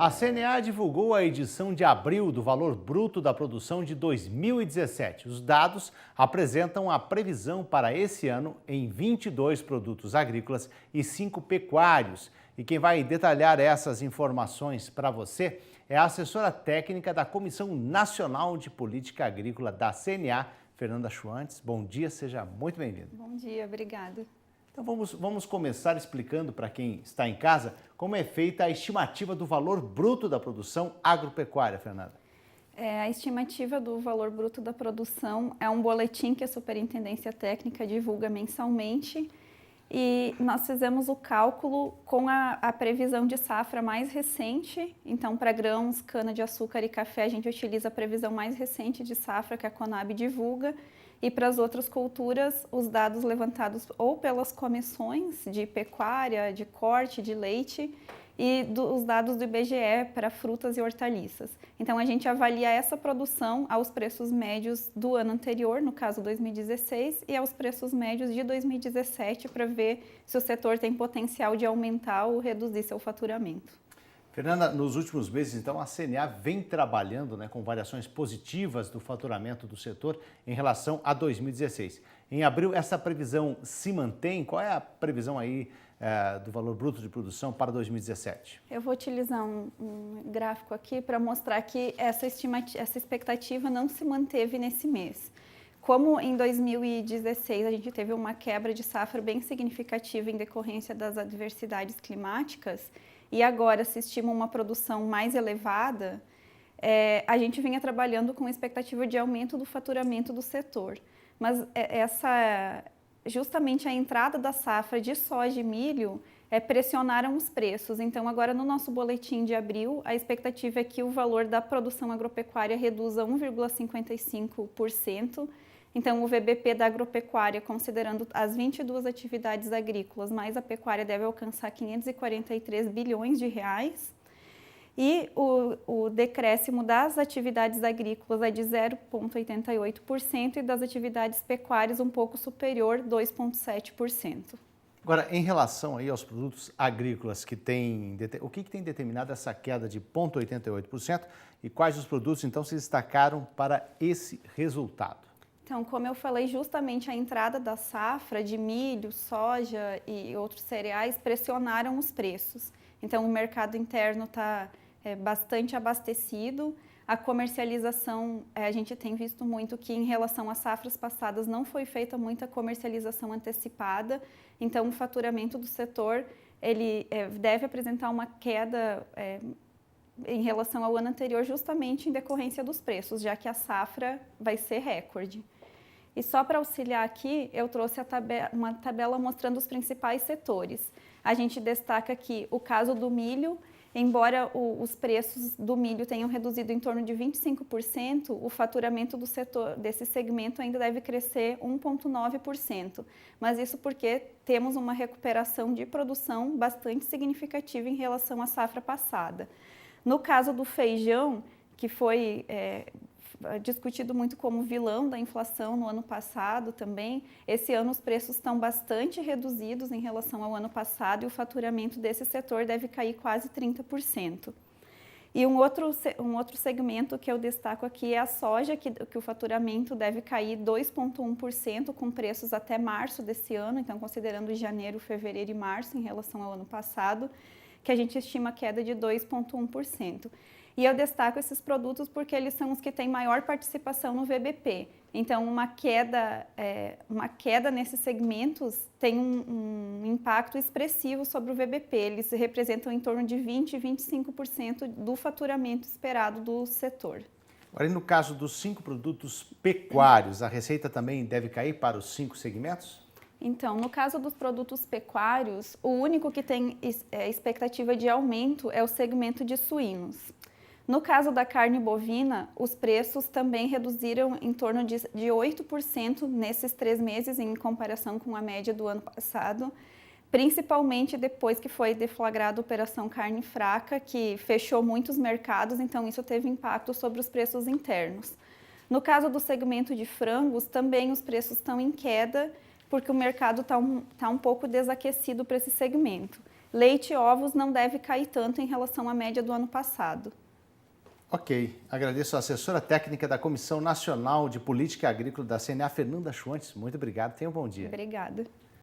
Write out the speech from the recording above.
A CNA divulgou a edição de abril do Valor Bruto da Produção de 2017. Os dados apresentam a previsão para esse ano em 22 produtos agrícolas e 5 pecuários. E quem vai detalhar essas informações para você é a assessora técnica da Comissão Nacional de Política Agrícola da CNA, Fernanda Schwantes. Bom dia, seja muito bem-vinda. Bom dia, obrigada. Então vamos começar explicando para quem está em casa como é feita a estimativa do valor bruto da produção agropecuária, Fernanda. A estimativa do valor bruto da produção é um boletim que a Superintendência Técnica divulga mensalmente e nós fizemos o cálculo com a previsão de safra mais recente. Então, para grãos, cana-de-açúcar e café, a gente utiliza a previsão mais recente de safra que a Conab divulga. E para as outras culturas, os dados levantados ou pelas comissões de pecuária, de corte, de leite e os dados do IBGE para frutas e hortaliças. Então, a gente avalia essa produção aos preços médios do ano anterior, no caso 2016, e aos preços médios de 2017 para ver se o setor tem potencial de aumentar ou reduzir seu faturamento. Fernanda, nos últimos meses, então, a CNA vem trabalhando com variações positivas do faturamento do setor em relação a 2016. Em abril, essa previsão se mantém? Qual é a previsão aí do valor bruto de produção para 2017? Eu vou utilizar um gráfico aqui para mostrar que essa expectativa não se manteve nesse mês. Como em 2016 a gente teve uma quebra de safra bem significativa em decorrência das adversidades climáticas, e agora se estima uma produção mais elevada, a gente vinha trabalhando com expectativa de aumento do faturamento do setor. Mas justamente a entrada da safra de soja e milho pressionaram os preços. Então, agora no nosso boletim de abril, a expectativa é que o valor da produção agropecuária reduza 1,55%. Então, o VBP da agropecuária, considerando as 22 atividades agrícolas, mais a pecuária, deve alcançar 543 bilhões de reais. E o decréscimo das atividades agrícolas é de 0,88% e das atividades pecuárias um pouco superior, 2,7%. Agora, em relação aí aos produtos agrícolas, o que tem determinado essa queda de 0,88% e quais os produtos, então, se destacaram para esse resultado? Então, como eu falei, justamente a entrada da safra de milho, soja e outros cereais pressionaram os preços. Então, o mercado interno está bastante abastecido. A comercialização, a gente tem visto muito que em relação às safras passadas não foi feita muita comercialização antecipada. Então, o faturamento do setor ele deve apresentar uma queda em relação ao ano anterior, justamente em decorrência dos preços, já que a safra vai ser recorde. E só para auxiliar aqui, eu trouxe uma tabela mostrando os principais setores. A gente destaca aqui o caso do milho. Embora os preços do milho tenham reduzido em torno de 25%, o faturamento do setor desse segmento ainda deve crescer 1,9%. Mas isso porque temos uma recuperação de produção bastante significativa em relação à safra passada. No caso do feijão, que foi discutido muito como vilão da inflação no ano passado também, esse ano os preços estão bastante reduzidos em relação ao ano passado e o faturamento desse setor deve cair quase 30%. E um outro segmento que eu destaco aqui é a soja, que o faturamento deve cair 2,1% com preços até março desse ano, então considerando janeiro, fevereiro e março em relação ao ano passado, que a gente estima queda de 2,1%. E eu destaco esses produtos porque eles são os que têm maior participação no VBP. Então, uma queda nesses segmentos tem um impacto expressivo sobre o VBP. Eles representam em torno de 20% e 25% do faturamento esperado do setor. Agora, e no caso dos 5 produtos pecuários, a receita também deve cair para os 5 segmentos? Então, no caso dos produtos pecuários, o único que tem expectativa de aumento é o segmento de suínos. No caso da carne bovina, os preços também reduziram em torno de 8% nesses 3 meses em comparação com a média do ano passado, principalmente depois que foi deflagrada a Operação Carne Fraca, que fechou muitos mercados, então isso teve impacto sobre os preços internos. No caso do segmento de frangos, também os preços estão em queda, porque o mercado está um pouco desaquecido para esse segmento. leite e ovos não deve cair tanto em relação à média do ano passado. Ok. Agradeço a assessora técnica da Comissão Nacional de Política Agrícola da CNA, Fernanda Schwantes. Muito obrigado. Tenha um bom dia. Obrigada.